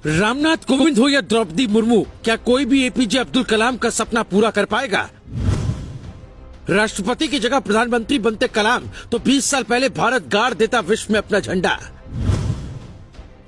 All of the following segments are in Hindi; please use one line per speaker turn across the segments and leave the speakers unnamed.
रामनाथ कोविंद हो या द्रौपदी मुर्मू, क्या कोई भी एपीजे अब्दुल कलाम का सपना पूरा कर पाएगा? राष्ट्रपति की जगह प्रधानमंत्री बनते कलाम तो 20 साल पहले भारत गाड़ देता विश्व में अपना झंडा।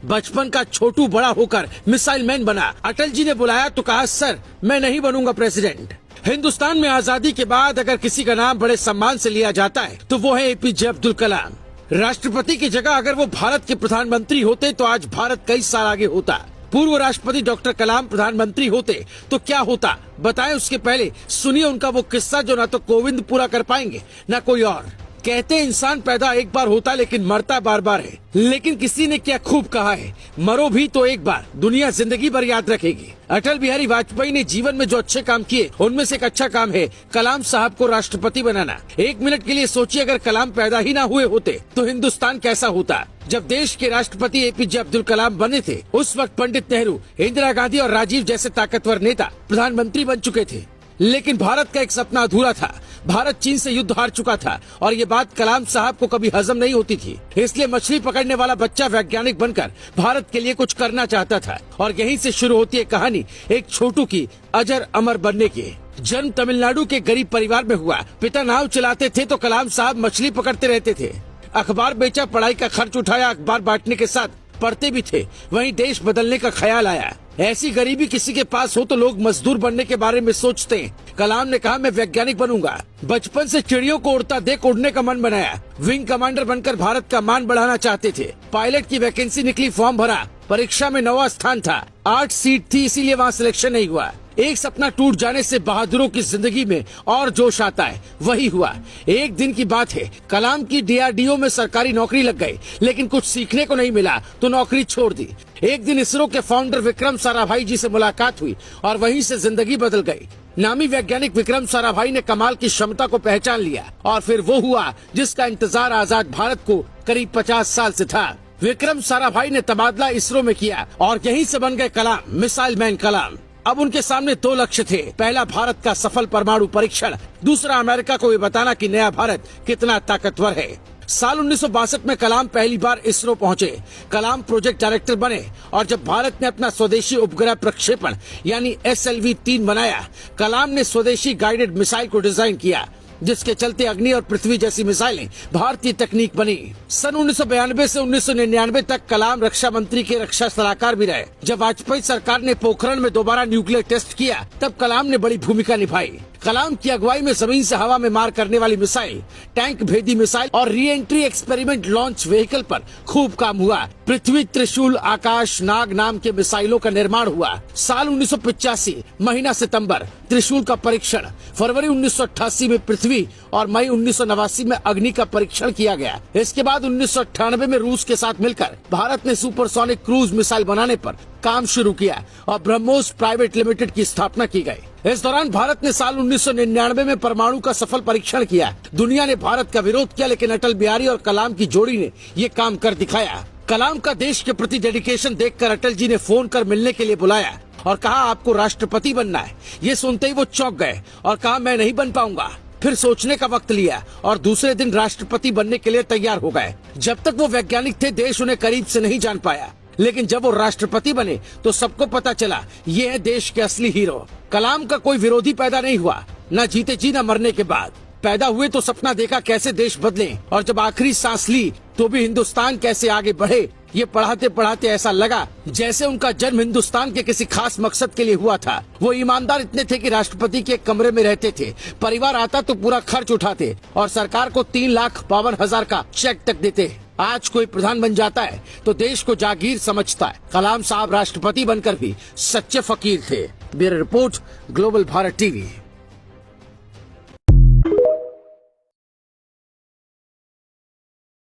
बचपन का छोटू बड़ा होकर मिसाइल मैन बना। अटल जी ने बुलाया तो कहा, सर मैं नहीं बनूंगा प्रेसिडेंट। हिंदुस्तान में आजादी के बाद अगर किसी का नाम बड़े सम्मान से लिया जाता है तो वो है एपीजे अब्दुल कलाम। राष्ट्रपति की जगह अगर वो भारत के प्रधानमंत्री होते तो आज भारत कई साल आगे होता। पूर्व राष्ट्रपति डॉक्टर कलाम प्रधानमंत्री होते तो क्या होता बताएं। उसके पहले सुनिए उनका वो किस्सा जो ना तो कोविंद पूरा कर पाएंगे ना कोई और। कहते हैं इंसान पैदा एक बार होता लेकिन मरता बार बार है। लेकिन किसी ने क्या खूब कहा है, मरो भी तो एक बार, दुनिया जिंदगी भर याद रखेगी। अटल बिहारी वाजपेयी ने जीवन में जो अच्छे काम किए उनमें से एक अच्छा काम है कलाम साहब को राष्ट्रपति बनाना। एक मिनट के लिए सोचिए, अगर कलाम पैदा ही ना हुए होते तो हिंदुस्तान कैसा होता। जब देश के राष्ट्रपति एपीजे अब्दुल कलाम बने थे उस वक्त पंडित नेहरू, इंदिरा गांधी और राजीव जैसे ताकतवर नेता प्रधानमंत्री बन चुके थे। लेकिन भारत का एक सपना अधूरा था। भारत चीन से युद्ध हार चुका था और ये बात कलाम साहब को कभी हजम नहीं होती थी। इसलिए मछली पकड़ने वाला बच्चा वैज्ञानिक बनकर भारत के लिए कुछ करना चाहता था। और यहीं से शुरू होती है कहानी एक छोटू की अजर अमर बनने की। जन्म तमिलनाडु के गरीब परिवार में हुआ। पिता नाव चलाते थे तो कलाम साहब मछली पकड़ते रहते थे। अखबार बेचा, पढ़ाई का खर्च उठाया, अखबार बांटने के साथ पढ़ते भी थे। वहीं देश बदलने का ख्याल आया। ऐसी गरीबी किसी के पास हो तो लोग मजदूर बनने के बारे में सोचते हैं। कलाम ने कहा, मैं वैज्ञानिक बनूंगा। बचपन से चिड़ियों को उड़ता देख उड़ने का मन बनाया। विंग कमांडर बनकर भारत का मान बढ़ाना चाहते थे। पायलट की वैकेंसी निकली, फॉर्म भरा। परीक्षा में 9वां स्थान था। 8 सीट थी, इसीलिए वहाँ सिलेक्शन नहीं हुआ। एक सपना टूट जाने से बहादुरों की जिंदगी में और जोश आता है, वही हुआ। एक दिन की बात है, कलाम की डीआरडीओ में सरकारी नौकरी लग गई, लेकिन कुछ सीखने को नहीं मिला तो नौकरी छोड़ दी। एक दिन इसरो के फाउंडर विक्रम साराभाई जी से मुलाकात हुई और वहीं से जिंदगी बदल गई। नामी वैज्ञानिक विक्रम साराभाई ने कमाल की क्षमता को पहचान लिया और फिर वो हुआ जिसका इंतजार आजाद भारत को करीब 50 साल से था। विक्रम साराभाई ने तबादला इसरो में किया और यहीं से बन गए कलाम, मिसाइल मैन कलाम। अब उनके सामने 2 लक्ष्य थे। पहला भारत का सफल परमाणु परीक्षण, दूसरा अमेरिका को ये बताना कि नया भारत कितना ताकतवर है। साल 1962 में कलाम पहली बार इसरो पहुंचे। कलाम प्रोजेक्ट डायरेक्टर बने और जब भारत ने अपना स्वदेशी उपग्रह प्रक्षेपण यानी SLV-3 बनाया, कलाम ने स्वदेशी गाइडेड मिसाइल को डिजाइन किया, जिसके चलते अग्नि और पृथ्वी जैसी मिसाइलें भारतीय तकनीक बनी। सन 1992 से 1999 तक कलाम रक्षा मंत्री के रक्षा सलाहकार भी रहे। जब वाजपेयी सरकार ने पोखरण में दोबारा न्यूक्लियर टेस्ट किया तब कलाम ने बड़ी भूमिका निभाई। कलाम की अगुवाई में जमीन से हवा में मार करने वाली मिसाइल, टैंक भेदी मिसाइल और re entry experiment launch vehicle पर खूब काम हुआ। पृथ्वी, त्रिशूल, आकाश, नाग नाम के मिसाइलों का निर्माण हुआ। साल 1985 महीना सितंबर त्रिशूल का परीक्षण, फरवरी 1988 में पृथ्वी और मई 1989 में अग्नि का परीक्षण किया गया। इसके बाद 1998 में रूस के साथ मिलकर भारत ने सुपरसोनिक क्रूज मिसाइल बनाने पर काम शुरू किया और ब्रह्मोस प्राइवेट लिमिटेड की स्थापना की गई। इस दौरान भारत ने साल 1999 में परमाणु का सफल परीक्षण किया। दुनिया ने भारत का विरोध किया, लेकिन अटल बिहारी और कलाम की जोड़ी ने ये काम कर दिखाया। कलाम का देश के प्रति डेडिकेशन देखकर अटल जी ने फोन कर मिलने के लिए बुलाया और कहा, आपको राष्ट्रपति बनना है। ये सुनते ही वो चौंक गए और कहा, मैं नहीं बन पाऊंगा। फिर सोचने का वक्त लिया और दूसरे दिन राष्ट्रपति बनने के लिए तैयार हो गए। जब तक वो वैज्ञानिक थे देश उन्हें करीब से नहीं जान पाया, लेकिन जब वो राष्ट्रपति बने तो सबको पता चला ये है देश के असली हीरो। कलाम का कोई विरोधी पैदा नहीं हुआ, न जीते जी न मरने के बाद। पैदा हुए तो सपना देखा कैसे देश बदले, और जब आखिरी सांस ली तो भी हिंदुस्तान कैसे आगे बढ़े। ये पढ़ाते पढ़ाते ऐसा लगा जैसे उनका जन्म हिंदुस्तान के किसी खास मकसद के लिए हुआ था। वो ईमानदार इतने थे कि राष्ट्रपति के कमरे में रहते थे, परिवार आता तो पूरा खर्च उठाते और सरकार को 3,52,000 का चेक तक देते। आज कोई प्रधान बन जाता है तो देश को जागीर समझता है। कलाम साहब राष्ट्रपति बनकर भी सच्चे फकीर थे। Bureau report, global Bharat TV.